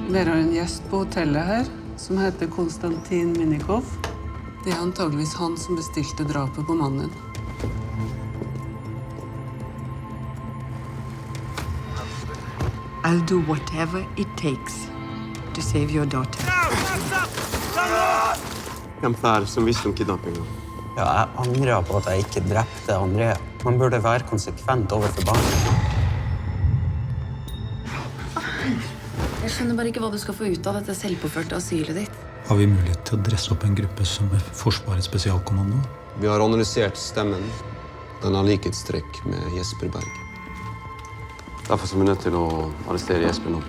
Dere har en gjest på hotellet her, som heter Konstantin Minikov. Det er antageligvis han som bestilte drapet på mannen din. I'll do whatever it takes to save your daughter. Hvem er det som visste om kidnappingen? Ja, jeg angrer på at jeg ikke drepte André. Man burde være konsekvent overfor barnet. Jeg skjønner bare ikke hva du skal få ut av dette selvpåførte asylet ditt. Har vi mulighet til å dresse opp en gruppe som er Forsvarets spesialkommando? Vi har analysert stemmen. Den har likhetstrekk med Jesper Berg. Derfor er vi nødt til å arrestere Jesper nå.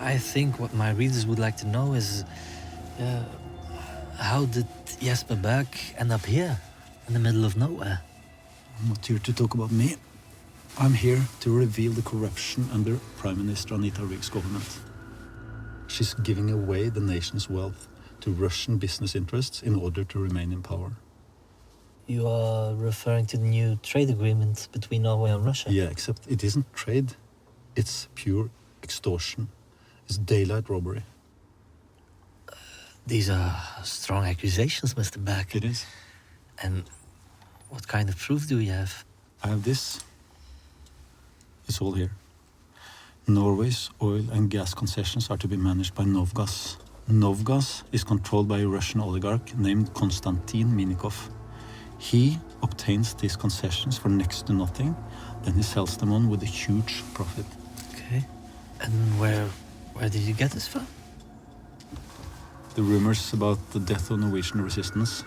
I think what my readers would like to know is how did Jesper Berg end up here in the middle of nowhere? I'm not here to talk about me. I'm here to reveal the corruption under Prime Minister Anita Rigg's government. She's giving away the nation's wealth to Russian business interests in order to remain in power. You are referring to the new trade agreement between Norway and Russia? Yeah, except it isn't trade. It's pure extortion. It's daylight robbery. These are strong accusations, Mr. Berg. It is. And what kind of proof do you have? I have this. It's all here. Norway's oil and gas concessions are to be managed by Novgas. Novgas is controlled by a Russian oligarch named Konstantin Minikov. He obtains these concessions for next to nothing, then he sells them on with a huge profit. Okay. And where did you get this from? The rumors about the death of Norwegian resistance,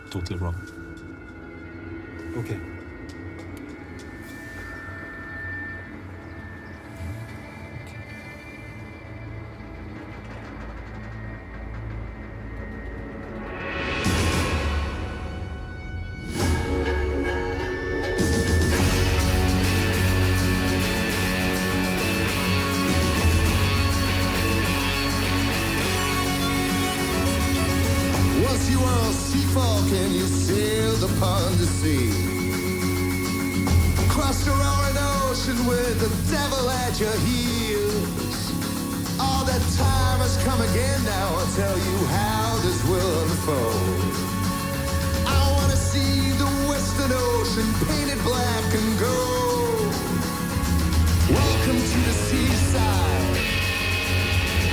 totally wrong. Okay. Once you were on Seafolk and you sailed upon the sea, crossed a roaring ocean with the devil at your heels. All that time has come again now. I'll tell you how this will unfold. I want to see the Western Ocean painted black and gold. Welcome to the seaside.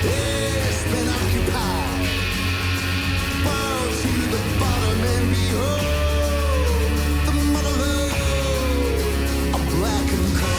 It's been occupied. Bow to the bottom and behold the motherland of black and cold.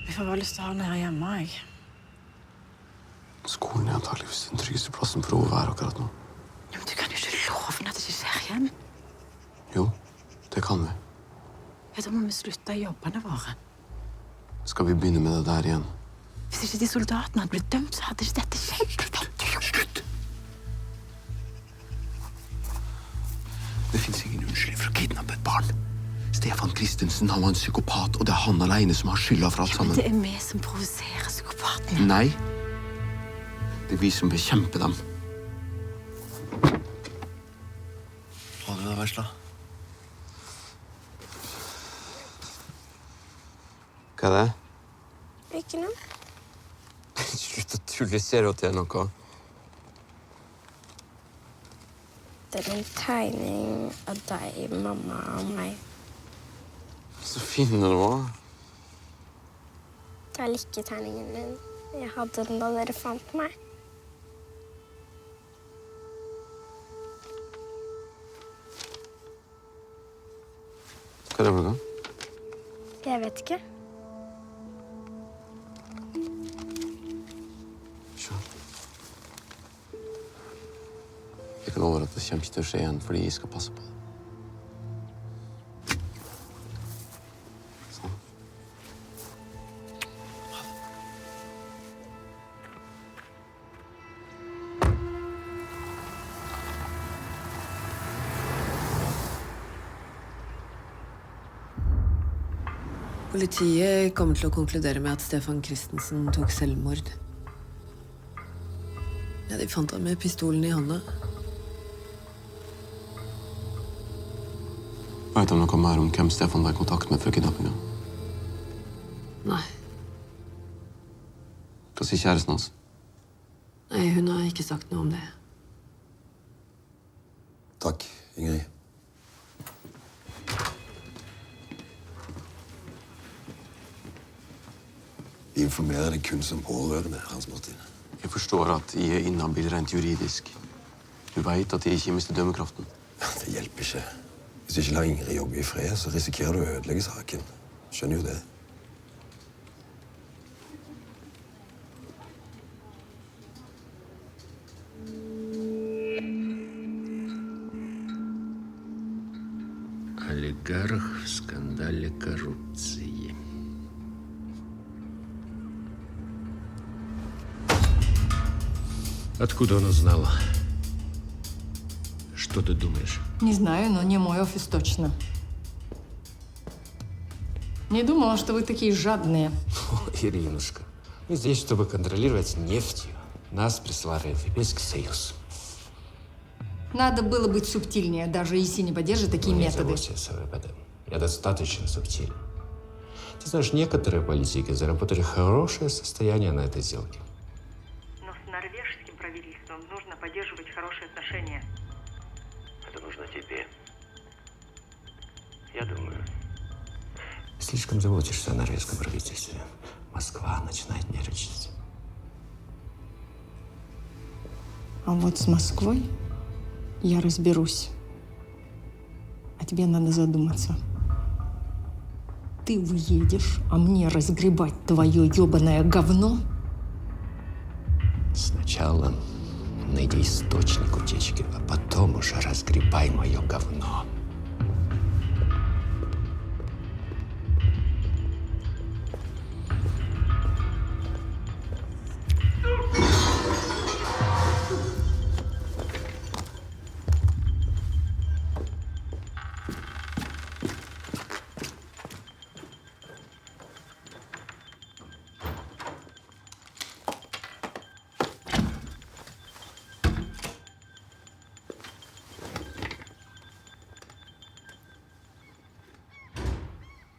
Vi får bare lyst til å ha den her hjemme, jeg. Skolen er antageligvis den tryggeste plassen for å være akkurat nå. Ja, men du kan jo ikke love meg at det ikke skjer igjen. Jo, det kan vi. Ja, da må vi slutte i jobbene våre. Skal vi begynne med det der igjen? Hvis ikke de soldatene hadde blitt dømt, så hadde ikke dette skjedd. Slutt! Det finnes ingen unnskyldning for å kidnappe et barn. Stefan Christensen, han var en psykopat, og det er han alene som har skylda for alt sammen. Det er vi som provoserer psykopaten. Nei. Det er vi som bekjemper dem. Har du det vesla? Hva er det? Ikke noe. Slutt å tulle, ser at det er noe. Det er en tegning av deg, mamma og meg. Så fin den var. Jeg liker tegningen din. Jeg hadde den da dere fant meg. Hva er det for noe? Jeg vet ikke. Se. Jeg kan love at det kommer ikke til å skje igjen, fordi jeg skal passe på det. Sånn. Politiet kommer til å konkludere med at Stefan Christensen tok selvmord. Ja, de fant ham med pistolen i hånda. Vet du noe mer om hvem Stefan var i kontakt med før kidnappingen? Nei. Hva sier kjæresten hans? Nei, hun har ikke sagt noe om det. Takk, Ingrid. Vi informerer deg kun som pårørende, Hans Martin. Jeg forstår at jeg er inhabil rent juridisk. Du vet at jeg ikke mister dømmekraften. Det hjelper ikke. Hvis du ikke lar Ingrid jobbe i fred, så risikerer du å ødelegge saken. Skjønner jo det. Олигарх в скандале коррупции. Откуда он узнал? Что ты думаешь? Не знаю, но не мой офис точно. Не думала, что вы такие жадные. О, Иринушка, мы здесь, чтобы контролировать нефтью. Нас прислали в Европейский Союз. Надо было быть субтильнее, даже если не поддержит такие Не методы. зовусь я СВПД. Я достаточно субтилен. Ты знаешь, некоторые политики заработали хорошее состояние на этой сделке. Но с норвежским правительством нужно поддерживать хорошие отношения. Это нужно тебе. Я думаю. Слишком заботишься о норвежском правительстве. Москва начинает нервничать. А вот с Москвой я разберусь. А тебе надо задуматься. Ты уедешь, а мне разгребать твое ебаное говно? Сначала найди источник утечки, а потом уже разгребай мое говно.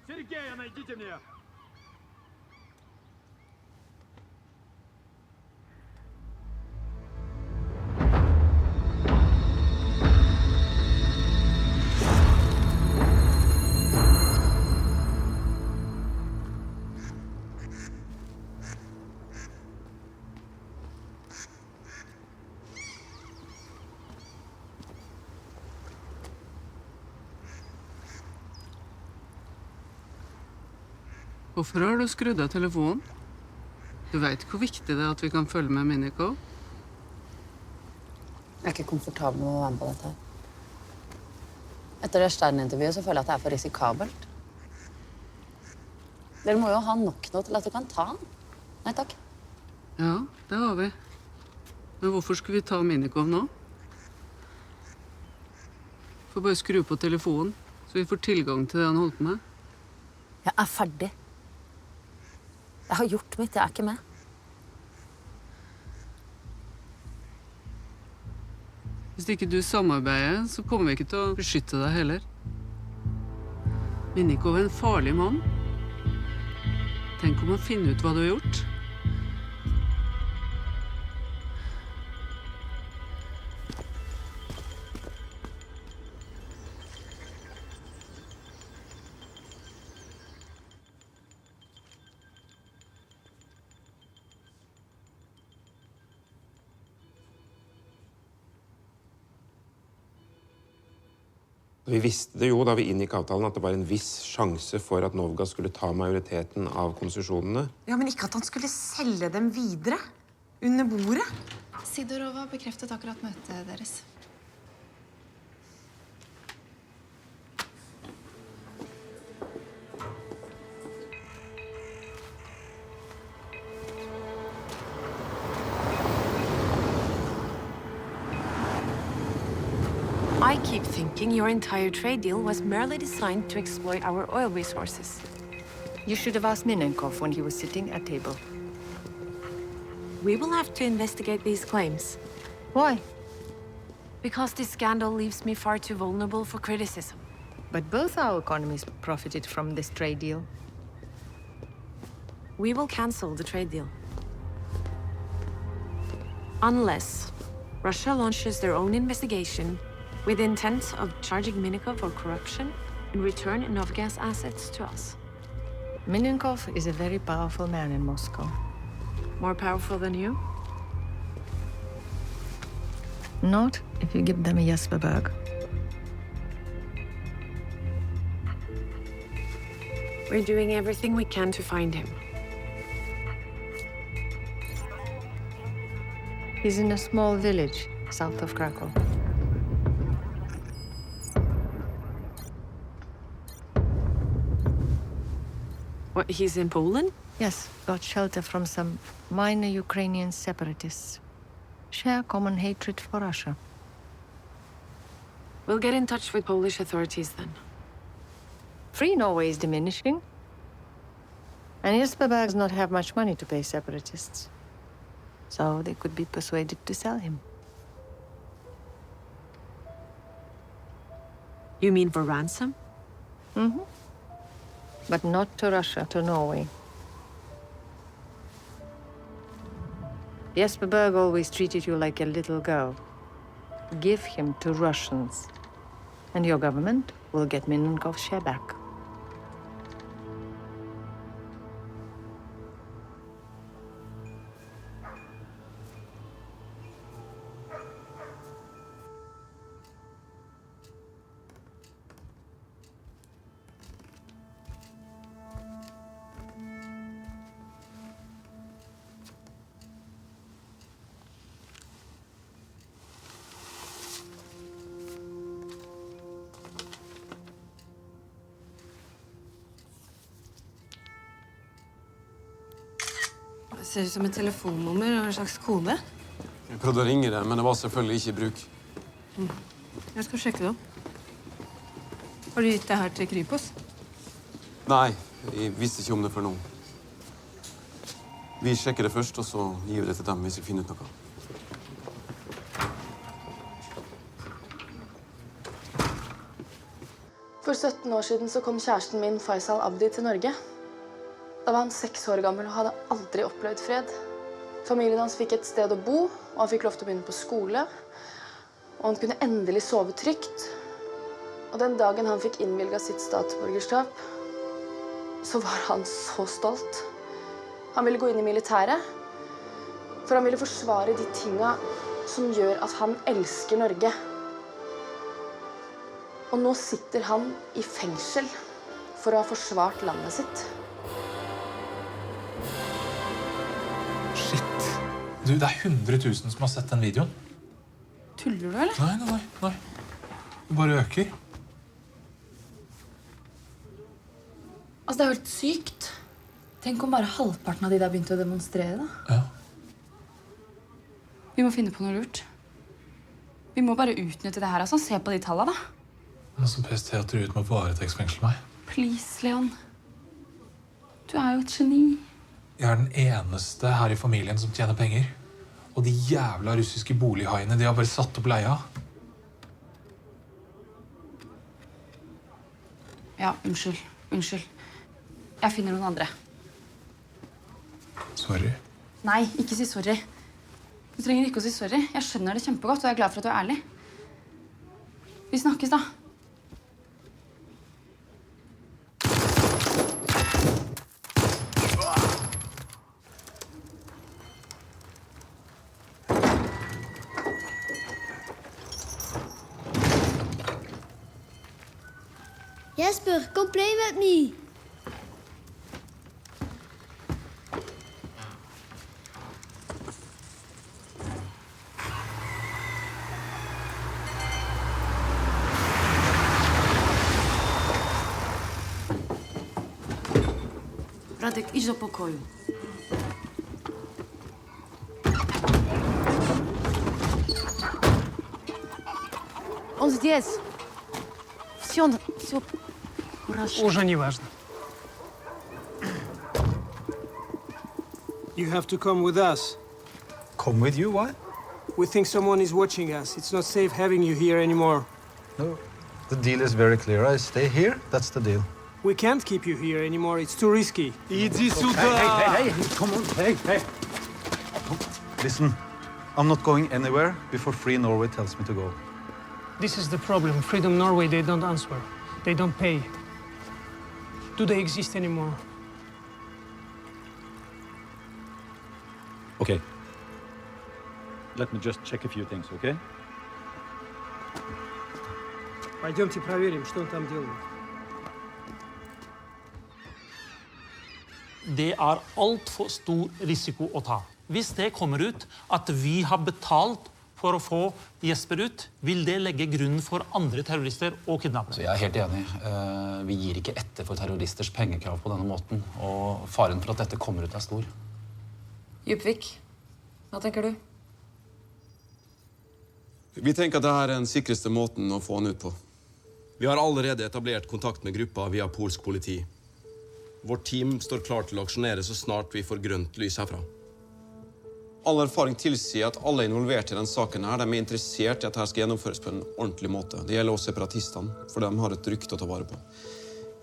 Сергея найдите мне! Hvorfor har du skrudd av telefonen? Du vet hvor viktig det er at vi kan følge med Miniko? Jeg er ikke komfortabel med å være med på dette her. Etter det Stern-intervjuet så føler jeg at det er for risikabelt. Dere må jo ha nok nå til at du kan ta den. Nei takk. Ja, det har vi. Men hvorfor skulle vi ta Minikov nå? Får bare skru på telefonen. Så vi får tilgang til det han holdt på med. Jeg ferdig. Jeg har gjort mitt, jeg ikke med. Hvis ikke du samarbeider, så kommer vi ikke til å beskytte deg heller. Minnikov en farlig mann. Tenk om å finne ut hva du har gjort. Vi visste det jo da vi inngikk avtalen at det var en viss sjanse for at Novgas skulle ta majoriteten av konsesjonene. Ja, men ikke at han skulle selge dem videre. Under bordet. Sidorova bekreftet akkurat møtet deres. I keep thinking your entire trade deal was merely designed to exploit our oil resources. You should have asked Minenkov when he was sitting at table. We will have to investigate these claims. Why? Because this scandal leaves me far too vulnerable for criticism. But both our economies profited from this trade deal. We will cancel the trade deal. Unless Russia launches their own investigation with the intent of charging Minnikov for corruption and return Novgas assets to us. Minenkov is a very powerful man in Moscow. More powerful than you? Not if you give them a Jesper Berg. We're doing everything we can to find him. He's in a small village south of Krakow. What, he's in Poland? Yes, got shelter from some minor Ukrainian separatists. Share common hatred for Russia. We'll get in touch with Polish authorities then. Free Norway is diminishing. And Jesper Berg does not have much money to pay separatists. So they could be persuaded to sell him. You mean for ransom? Mm-hmm. But not to Russia, to Norway. Jesper Berg always treated you like a little girl. Give him to Russians, and your government will get Minenkov's share back. Det ser ut som et telefonnummer og en slags kode. Jeg prøvde å ringe den, men det var selvfølgelig ikke i bruk. Jeg skal sjekke det opp. Har du gitt det her til Kripos? Nei, jeg visste ikke om det før nå. Vi sjekker det først, og så gir vi det til dem hvis vi finner ut noe. For 17 år siden så kom kjæresten min Faisal Abdi til Norge. Da var han 6 år gammel og hadde aldri opplevd fred. Familien hans fikk et sted å bo, og han fikk lov til å begynne på skole. Og han kunne endelig sove trygt. Og den dagen han fikk innvilget sitt statsborgerskap, så var han så stolt. Han ville gå inn i militæret, for han ville forsvare de tinga som gjør at han elsker Norge. Og nå sitter han i fengsel for å ha forsvart landet sitt. Du, det er 100 000 som har sett den videoen. Tuller du, eller? Nei. Det bare øker. Altså, det er jo helt sykt. Tenk om bare halvparten av de der begynte å demonstrere, da. Ja. Vi må finne på noe lurt. Vi må bare utnytte det her, altså. Se på de tallene, da. Nå som PST har truet med å varetektsfengsle meg. Please, Leon. Du er jo et geni. Jeg er den eneste her i familien som tjener penger. Og de jævla russiske bolighaiene, de har bare satt opp leia. Ja, unnskyld. Unnskyld. Jeg finner noen andre. Sorry. Nei, ikke si sorry. Du trenger ikke å si sorry. Jeg skjønner det kjempegodt, og jeg er glad for at du er ærlig. Vi snakkes da. Jesper, kom play with me. Radek, idź do pokoju. Он здесь. Все. Уже не важно. You have to come with us. Come with you? Why? We think someone is watching us. It's not safe having you here anymore. No. The deal is very clear. I stay here. That's the deal. We can't keep you here anymore. It's too risky. Иди сюда! Hey, come on, hey. Listen, I'm not going anywhere before Free Norway tells me to go. This is the problem. Freedom Norway, they don't answer. They don't pay. Do they exist anymore? Okay. Let me just check a few things, okay? Пойдемте проверим, что он там делает. Det er altfor stor risiko å ta. Hvis det kommer ut at vi har betalt for å få Jesper ut, vil det legge grunnen for andre terrorister og kidnappere. Jeg er helt enig. Vi gir ikke etter for terroristers pengekrav på denne måten, og faren for at dette kommer ut er stor. Djupvik, hva tenker du? Vi tenker at dette er den sikreste måten å få han ut på. Vi har allerede etablert kontakt med gruppa via polsk politi. Vårt team står klar til å aksjonere så snart vi får grønt lys herfra. All erfaring tilsier at alle involverte i denne saken her, de er interessert i at dette skal gjennomføres på en ordentlig måte. Det gjelder også separatistene, for de har et rykte å ta vare på.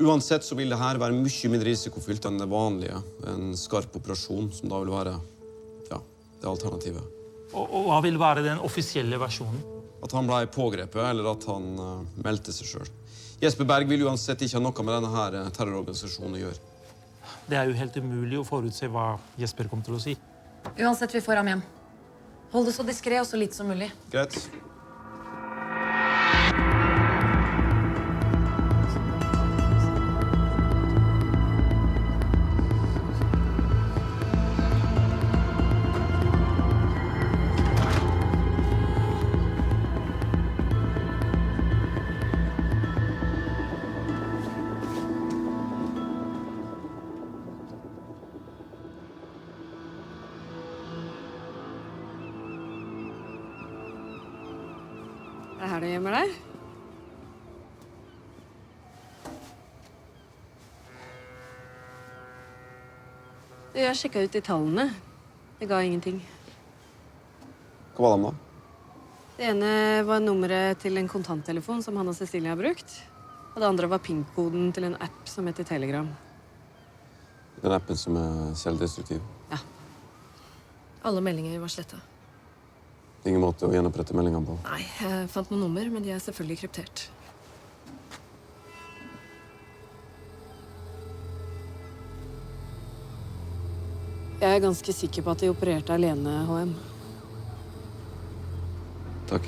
Uansett så vil dette være mye mindre risikofylt enn det vanlige. En skarp operasjon, som da vil være det alternativet. Og hva vil være den offisielle versjonen? At han ble pågrepet, eller at han meldte seg selv. Jesper Berg vil uansett ikke ha noe med denne her terrororganisasjonen å gjøre. Det er jo helt umulig å forutse hva Jesper kommer til å si. Uansett, vi får ham hjem. Hold det så diskret og så litt som mulig. Greit. Er det her du gjemmer deg? Jeg sjekket ut de tallene. Det ga ingenting. Hva var det da? Det ene var nummeret til en kontanttelefon som han og Cecilie har brukt. Og det andre var PIN-koden til en app som heter Telegram. Den appen som er selvdestruktiv? Ja. Alle meldinger var slettet. Ingen måte å gjenopprette meldingene på? Nei, jeg fant noen nummer, men de er selvfølgelig kryptert. Jeg er ganske sikker på at de opererte alene, HM. Takk.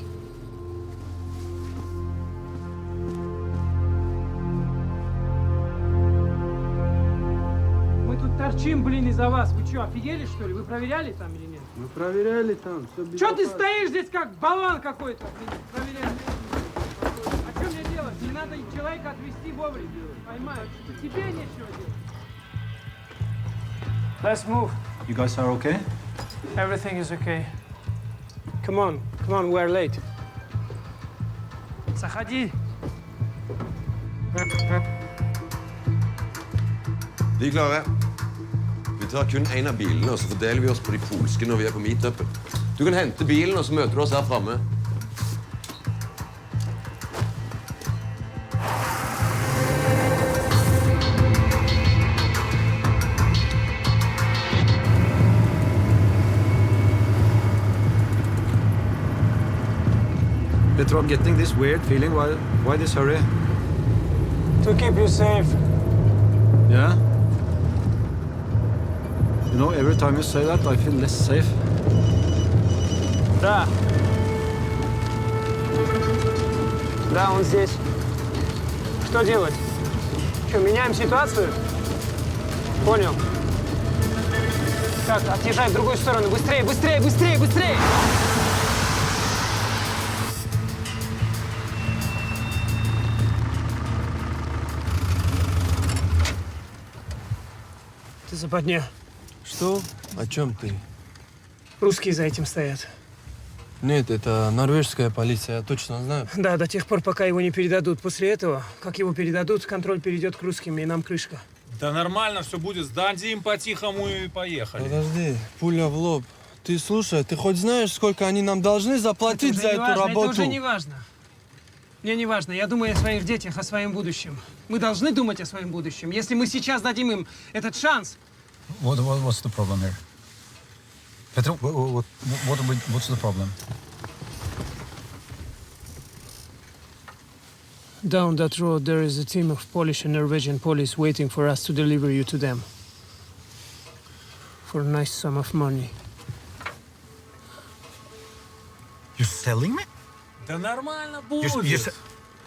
Мы тут торчим, блин, из-за вас. Вы что, офигели, что ли? Вы проверяли там или нет? Мы проверяли там, все без Чё ты стоишь здесь как болван какой-то? Проверяли. А что мне делать? Не надо человека отвезти вовремя. Поймают. Тебе нечего делать. Let's move. You guys are okay? Everything is okay. Come on, we're late. Заходи. Vi er klare. Vi tar kun en av bilene, og så fordeler vi oss på de polske når vi er på meetupen. Du kan hente bilen, og så møter du oss her fremme. Petro, I'm getting this weird feeling. Why this hurry? To keep you safe. Yeah? You know, every time you say that, I feel less safe. Да. Да, он здесь. Что делать? Что, меняем ситуацию? Понял. Так, отъезжай в другую сторону. Быстрее, быстрее, быстрее, быстрее! Ты западня. Что? О чем ты? Русские за этим стоят. Нет, это норвежская полиция, я точно знаю. Да, до тех пор, пока его не передадут. После этого, как его передадут, контроль перейдет к русским, и нам крышка. Да нормально все будет. Сдадим по-тихому и поехали. Подожди, пуля в лоб. Ты слушай, ты хоть знаешь, сколько они нам должны заплатить за эту работу? Это уже не важно. Мне не важно. Я думаю о своих детях, о своем будущем. Мы должны думать о своем будущем. Если мы сейчас дадим им этот шанс... What's the problem here? Petro, what's the problem? Down that road, there is a team of Polish and Norwegian police waiting for us to deliver you to them. For a nice sum of money. You're selling me? Да нормально будет.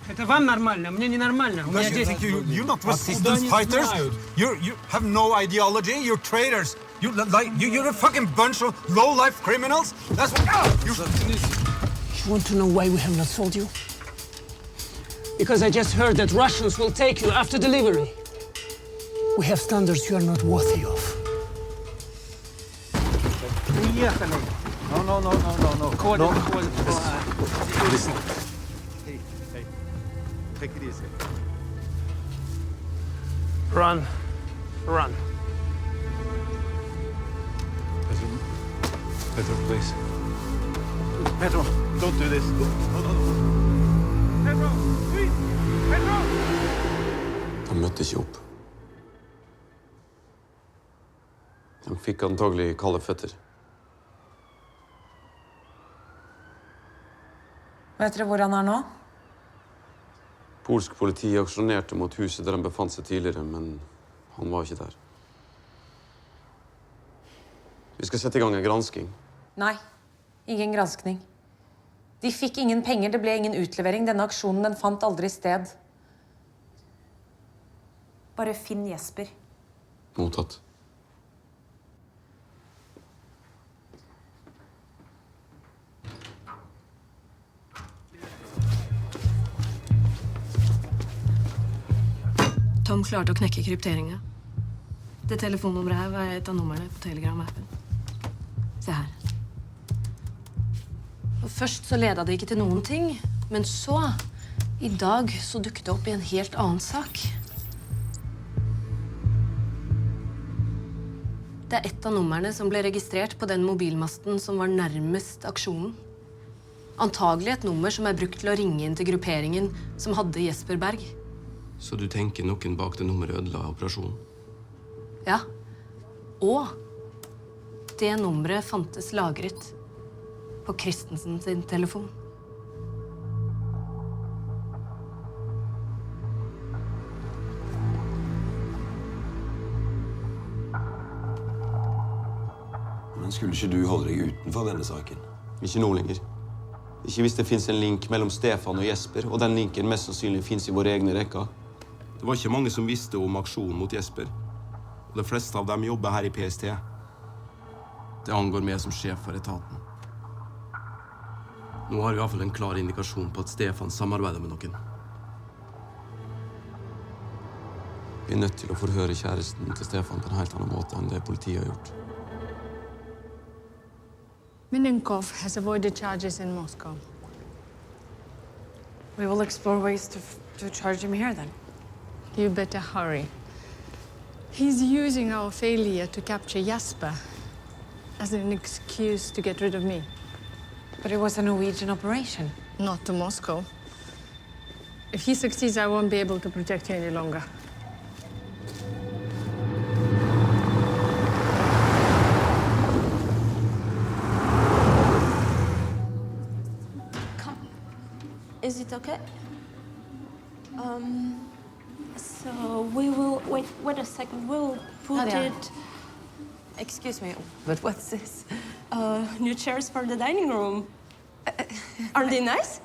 Это вам нормально, мне ненормально. У меня дети. You're not resistance fighters. You have no ideology. You're traitors. You're a fucking bunch of low-life criminals. That's what You want to know why we have not sold you? Because I just heard that Russians will take you after delivery. We have standards you are not worthy of. Приехали. No. Ходим. Listen. Hey. Take it easy. Run. Petro, please. Petro, don't do this. No. Pedro, please! Pedro! De møtte ikke opp. De fikk antagelig kalde føtter. Vet dere hvor han er nå? Polsk politi aksjonerte mot huset der han befant seg tidligere, men han var ikke der. Vi skal sette i gang en gransking. Nei, ingen granskning. De fikk ingen penger, det ble ingen utlevering. Denne aksjonen, den fant aldri sted. Bare finn Jesper. Mottatt. Tom klarte å knekke krypteringen. Det telefonnummeret her var et av numrene på Telegram-appen. Se her. Og først så ledet det ikke til noen ting, men så, i dag, så dukket det opp i en helt annen sak. Det er et av numrene som ble registrert på den mobilmasten som var nærmest aksjonen. Antagelig et nummer som er brukt til å ringe inn til grupperingen som hadde Jesper Berg. Så du tenker noen bak det nummeret ødela operasjonen? Ja. Og det nummeret fantes lagret på Christensen sin telefon. Men skulle ikke du holde deg utenfor denne saken? Ikke nå lenger. Ikke hvis det finnes en link mellom Stefan og Jesper, og den linken mest sannsynlig finnes i våre egne rekker. Det var ikke mange som visste om aksjonen mot Jesper. Og de fleste av dem jobber her i PST. Det angår meg som sjef for etaten. Nå har vi i hvert fall en klar indikasjon på at Stefan samarbeider med noen. Vi er nødt til å forhøre kjæresten til Stefan på en helt annen måte enn det politiet har gjort. Minenkov has avoided charges in Moscow. We will explore ways to charge him here, then. You better hurry. He's using our failure to capture Jasper as an excuse to get rid of me. But it was a Norwegian operation. Not to Moscow. If he succeeds, I won't be able to protect you any longer. Is it okay? So we will wait a second. We'll put Nadia. it. Excuse me, but what's this? New chairs for the dining room. Aren't they nice?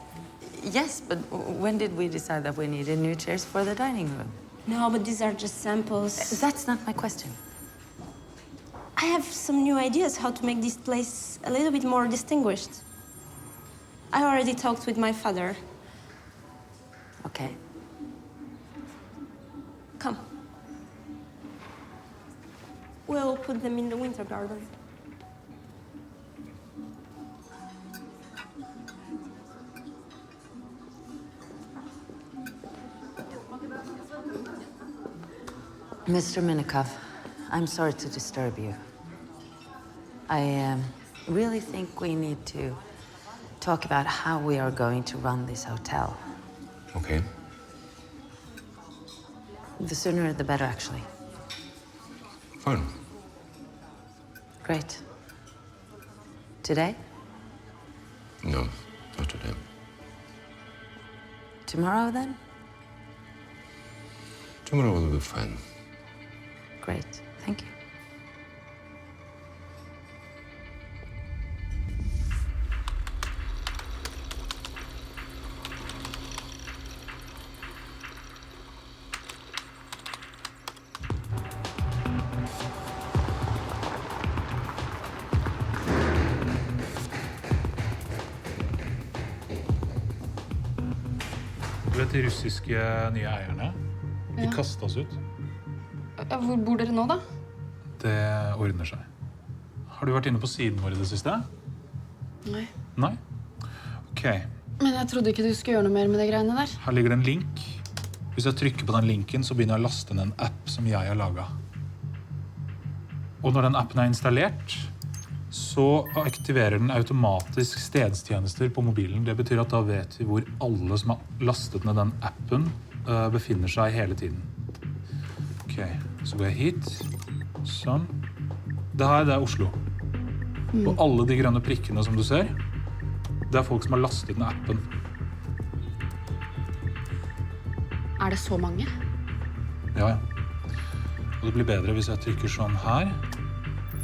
Yes, but when did we decide that we needed new chairs for the dining room? No, but these are just samples. That's not my question. I have some new ideas how to make this place a little bit more distinguished. I already talked with my father. Okay. Come. We'll put them in the winter garden. Mr. Minikov, I'm sorry to disturb you. I really think we need to talk about how we are going to run this hotel. Okay. The sooner the better, actually. Fine. Great. Today? No, not today. Tomorrow, then? Tomorrow will be fine. Great. Thank you. Du vet de russiske nye eierne? De kastet oss ut. Hvor bor dere nå, da? Det ordner seg. Har du vært inne på siden vår i det siste? Nei. Nei? Ok. Men jeg trodde ikke du skulle gjøre noe mer med de greiene der. Her ligger det en link. Hvis jeg trykker på den linken, så begynner jeg å laste ned en app som jeg har laget. Og når den appen er installert, så aktiverer den automatisk stedstjenester på mobilen. Det betyr at da vet vi hvor alle som har lastet ned den appen befinner seg hele tiden. Ok, så går jeg hit. Sånn. Det her det er Oslo. Og alle de grønne prikkene som du ser, det er folk som har lastet ned appen. Er det så mange? Ja, ja. Og det blir bedre hvis jeg trykker sånn her.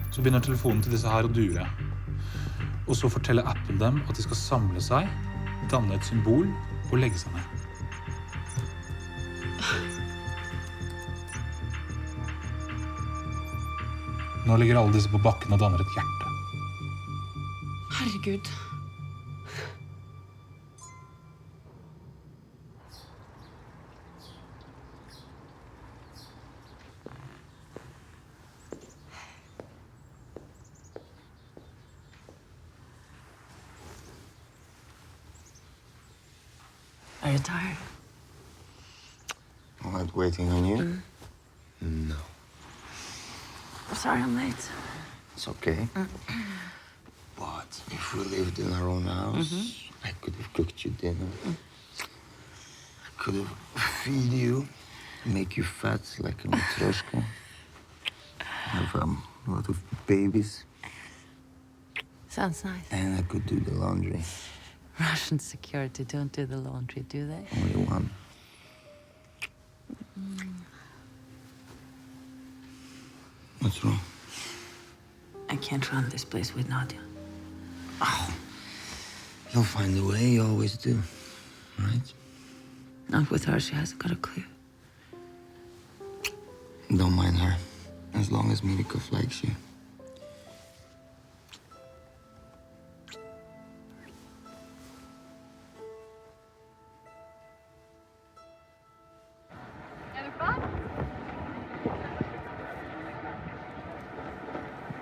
Så begynner telefonen til disse her å dure. Og så forteller appen dem at de skal samle seg, danne et symbol og legge seg ned. Nå ligger alle disse på bakken og danner et hjerte. Herregud. Are you tired? I'm not waiting on you? No. I'm sorry I'm late. It's okay. But if we lived in our own house, I could have cooked you dinner. I could have feed you, make you fat like a matryoshka. Have a lot of babies. Sounds nice. And I could do the laundry. Russian security don't do the laundry, do they? Only one. What's wrong? I can't run this place with Nadia. Oh, you'll find a way, you always do, right? Not with her, she hasn't got a clue. Don't mind her, as long as Minikov likes you.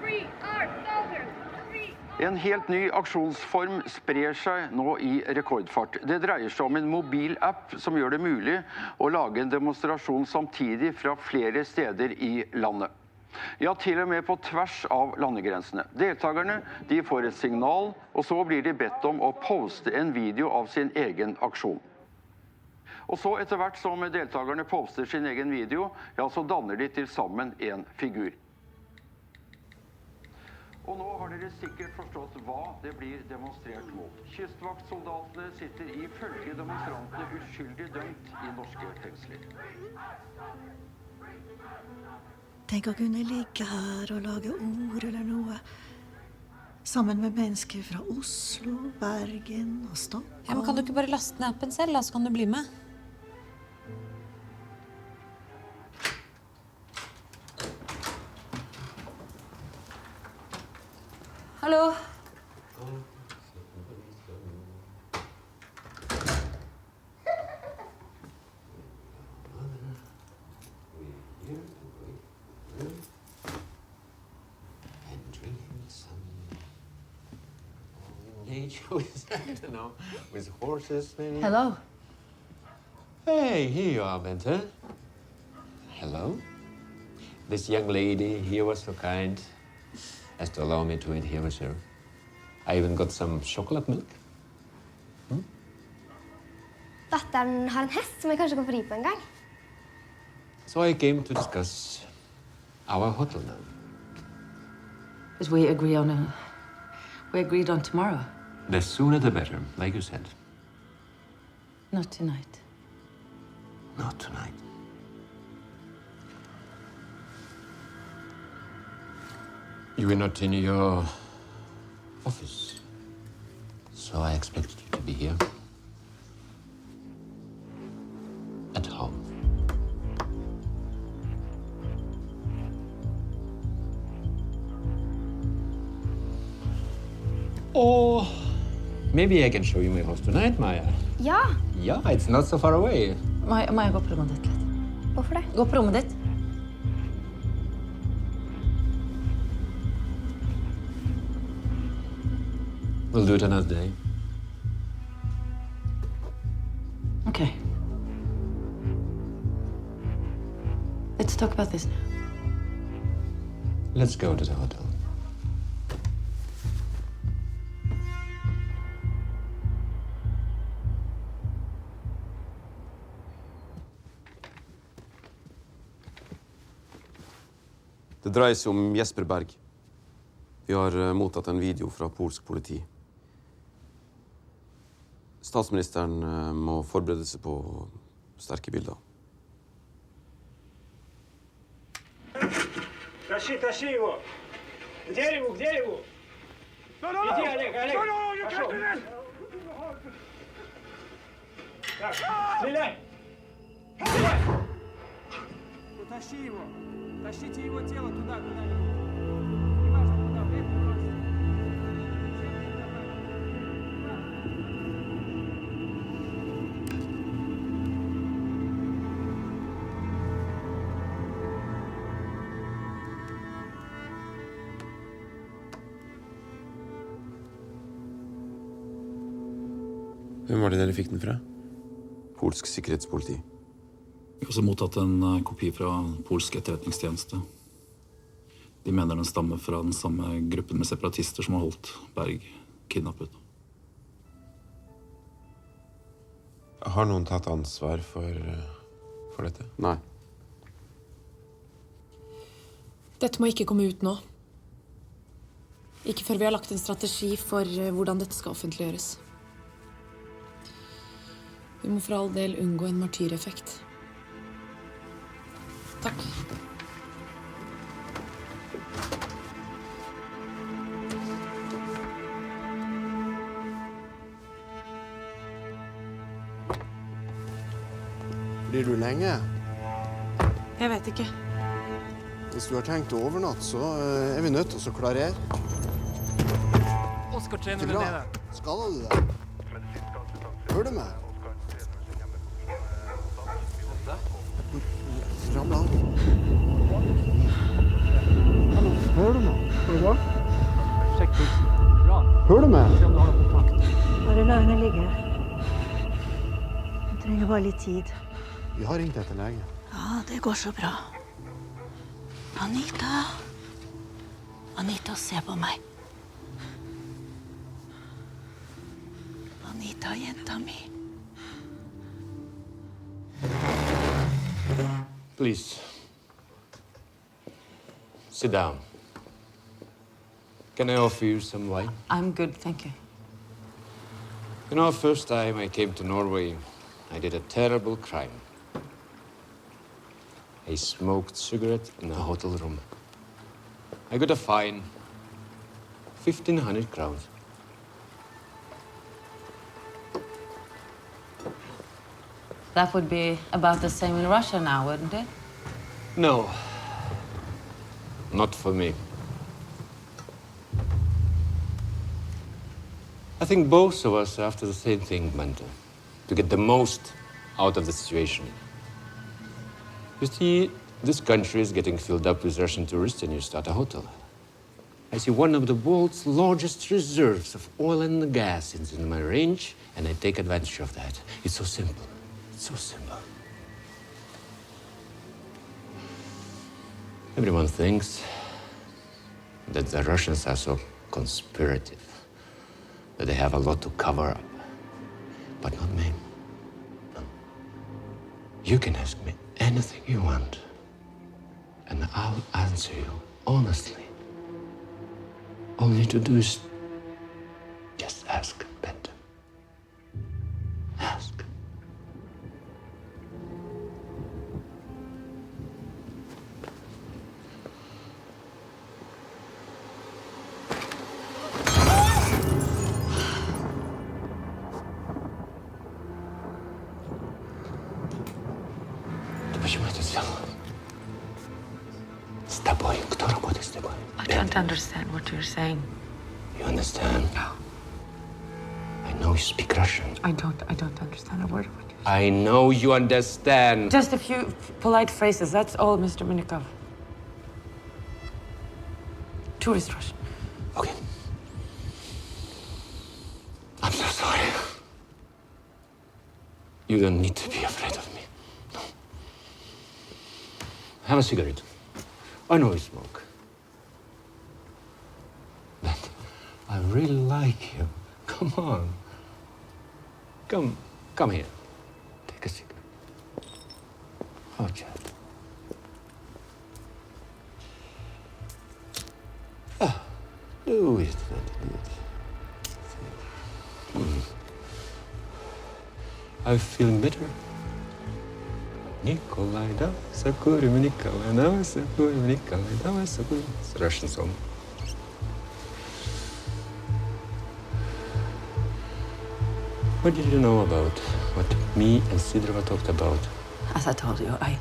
Free our soldiers! Free En helt ny aksjonsform sprer seg nå i rekordfart. Det dreier seg om en mobil app som gjør det mulig å lage en demonstrasjon samtidig fra flere steder i landet. Ja, til og med på tvers av landegrensene. Deltakerne, de får et signal, og så blir de bedt om å poste en video av sin egen aksjon. Og så etter hvert som deltakerne poster sin egen video, ja, så danner de til sammen en figur. Og nå har dere sikkert forstått hva det blir demonstrert mot. Kystvaktsoldatene sitter ifølge demonstrantene uskyldig dømt i norske fengsler. Tenk å kunne ligge her og lage ord eller noe, sammen med mennesker fra Oslo, Bergen og Stockholm. Ja, men kan du ikke bare laste ned appen selv, da, så kan du bli med? Hallo. With horses, maybe? Hello. Hey, here you are, Bente. Hello. This young lady here was so kind as to allow me to eat here with her. I even got some chocolate milk. Datteren har en hest som jeg kanskje kan få ri på en gang. So I came to discuss our hotel now. But we agreed on tomorrow. The sooner the better, like you said. Not tonight. Not tonight. You were not in your office, so I expected you to be here. At home. Or maybe I can show you my house tonight, Maya. Ja. Yeah, it's not so far away. Maya, gå på rommet ditt litt. Hvorfor det? Gå på rommet ditt. We'll do it another day. Okay. Let's talk about this now. Let's go to the hotel. Det dreier seg om Jesper Berg. Vi har mottatt en video fra polsk politi. Statsministeren må forberede seg på sterke bilder. Тащи его! К дереву, к дереву! Иди, Олег, пошел! Так, стреляй! Стреляй! Тащи его! Тащите его тело туда, куда-нибудь. Неважно, куда, вряд ли важно. Hvem var det dere fikk den fra? Polsk sikkerhetspoliti. Vi har også mottatt en kopi fra polsk etterretningstjeneste. De mener den stammer fra den samme gruppen med separatister som har holdt Berg kidnappet. Har noen tatt ansvar for dette? Nei. Dette må ikke komme ut nå. Ikke før vi har lagt en strategi for hvordan dette skal offentliggjøres. Vi må for all del unngå en martyreffekt. Takk. Blir du lenge? Jeg vet ikke. Hvis du har tenkt å overnatte, så er vi nødt til å klarere. Oskar trener Ikke der bra. nede. Skaller du deg? Hører du meg? Ramla han. Hallo, hører du meg? Går det bra? Sjekk pulsen. Bra. Hør du meg? Bare la henne ligge. Hun trenger bare litt tid. Vi har ringt etter lege. Ja, det går så bra. Anita. Anita, se på meg. Anita, jenta mi. Please. Sit down. Can I offer you some wine? I'm good, thank you. You know, first time I came to Norway, I did a terrible crime. I smoked cigarette in a hotel room. I got a fine, 1,500 crowns. That would be about the same in Russia now, wouldn't it? No, not for me. I think both of us are after the same thing, Mante, to get the most out of the situation. You see, this country is getting filled up with Russian tourists and you start a hotel. I see one of the world's largest reserves of oil and gas is in my range, and I take advantage of that. It's so simple. It's so simple. Everyone thinks that the Russians are so conspirative, that they have a lot to cover up. But not me. No. You can ask me anything you want, and I'll answer you honestly. All you need to do is just ask, Bente. Ask. Ты почему это сделала? С тобой. Кто работает с тобой? I don't understand what you're saying. You understand? No. I know you speak Russian. I don't understand a word of what you're I know you understand. Just a few polite phrases, that's all, Mr. Minikov. Tourist Russian. Okay. I'm so sorry. You don't need to be afraid of me. No. Have a cigarette. I know you smoke. But I really like you. Come on. Come here. Take a cigarette. Oh, chat. Do it. I'm feeling better. Nikolai, давай закурим, Николай, давай закурим, Николай, давай закурим. It's a Russian song. What did you know about what me and Sidorova talked about? As I told you, I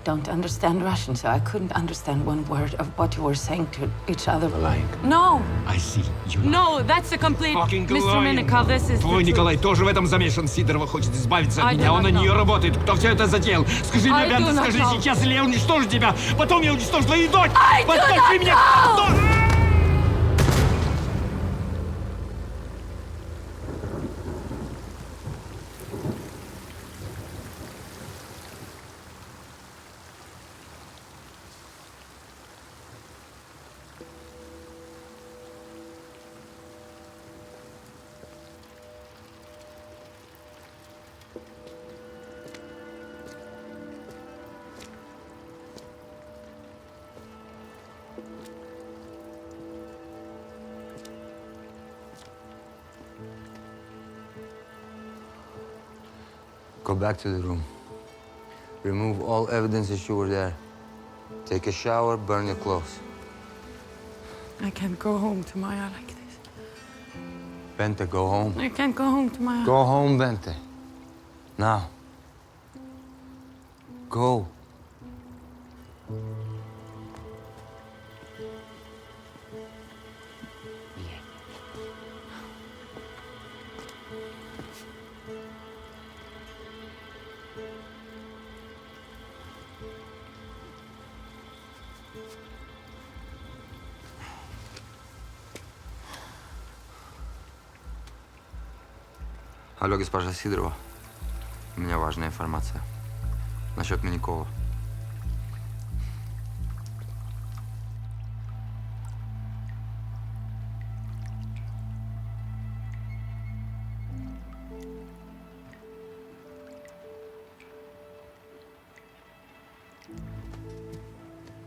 don't understand Russian, so I couldn't understand one word of what you were saying to each other. Lying. No! I see. You No, that's a complete... Fucking Mr. lying. Minikov, this is... Твой Николай тоже в этом замешан. Сидорова хочет избавиться от I меня. do Он на not нее know. работает. Кто все это затеял? Скажи мне, I do Бента, not скажи know. сейчас, или я уничтожу тебя. Потом я уничтожу твою дочь. I do Подскажи not мне, know. кто... Go back to the room. Remove all evidence that you were there. Take a shower, burn your clothes. I can't go home to Maya like this. Bente, go home. I can't go home to Maya. Go home, Bente. Now. Go. Алло, госпожа Сидорова. У меня важная информация. Насчет Минякова.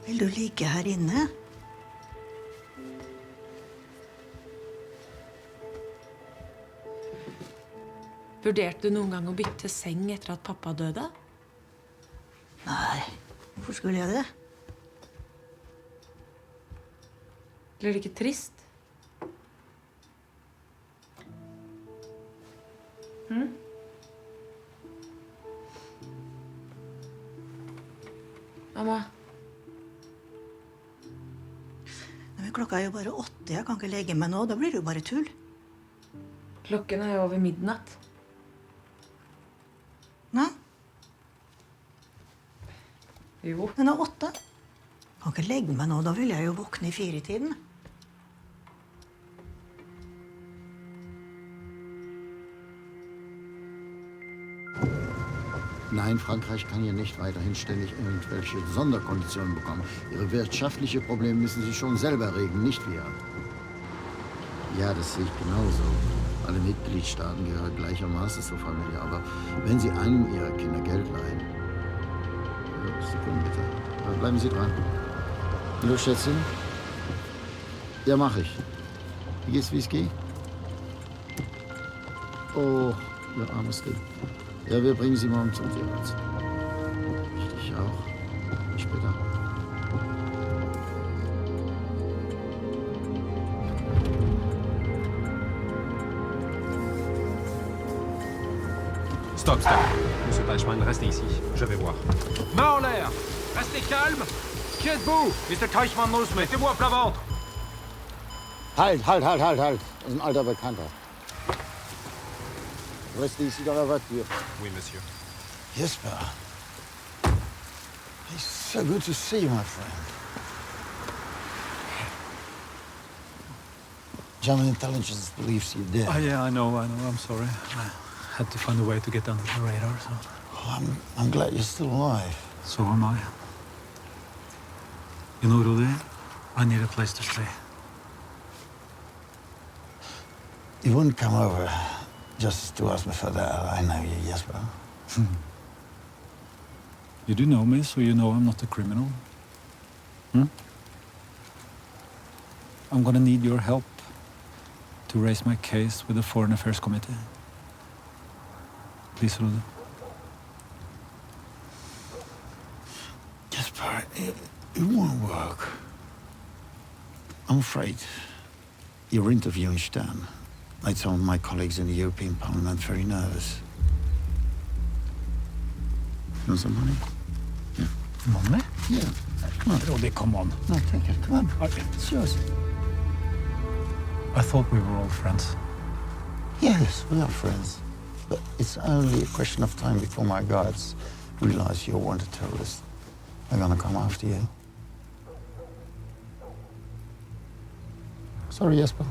Vil du ligge her inne? Vurderte du noen gang å bytte seng etter at pappa døde? Nei, hvorfor skulle jeg det? Blir det ikke trist? Mamma? Men klokka er jo bare 8, jeg kan ikke legge meg nå, da blir det jo bare tull. Klokken er jo over midnatt. Nei, Jo. den er 8. Kan ikke legge meg nå, da vil jeg jo våkne i 4-tiden. Nein, Frankreich kann hier nicht weiterhin ständig irgendwelche Sonderkonditionen bekommen. Ihre wirtschaftlichen Probleme müssen Sie schon selber regeln, nicht wir. Ja, das sehe ich genauso. Alle Mitgliedstaaten gehören gleichermaßen zur Familie. Aber wenn Sie einem Ihrer Kinder Geld leihen... Sekunde bitte. Bleiben Sie dran. Hallo, Schätzchen? Ja, mach ich. Wie geht's, Whisky? Oh, Ihr armes Ding. Ja, wir bringen Sie morgen zum Tierarzt. Ich dich auch. Bis später. Stop, stop. Monsieur Teichmann, restez ici. Je vais voir. Main en l'air. Restez calme. Qui êtes-vous? Mr. Teichmann muss, mettez-vous à plat ventre. Halt. Das ist ein alter Bekannter. Restez ici dans la voiture. Oui, monsieur. Jesper. It's so good to see you, my friend. German intelligence believes you're dead. Oh, yeah, I know. I'm sorry. I had to find a way to get under the radar, so... Oh, I'm glad you're still alive. So am I. You know, Rudi, I need a place to stay. You wouldn't come over just to ask me for that. I know you, Jesper. You do know me, so you know I'm not a criminal. I'm gonna need your help to raise my case with the Foreign Affairs Committee. Please, Rudi. Jesper, it won't work. I'm afraid you're interviewing Stan. Made some of my colleagues in the European Parliament very nervous. You want some money? Yeah. Money? Yeah. Come on. Rudi, come on. No, take it. Come on. It's yours. I thought we were all friends. Yes, we are friends. But it's only a question of time before my guards realize you're a wanted terrorist. They're gonna come after you. Sorry, Jesper.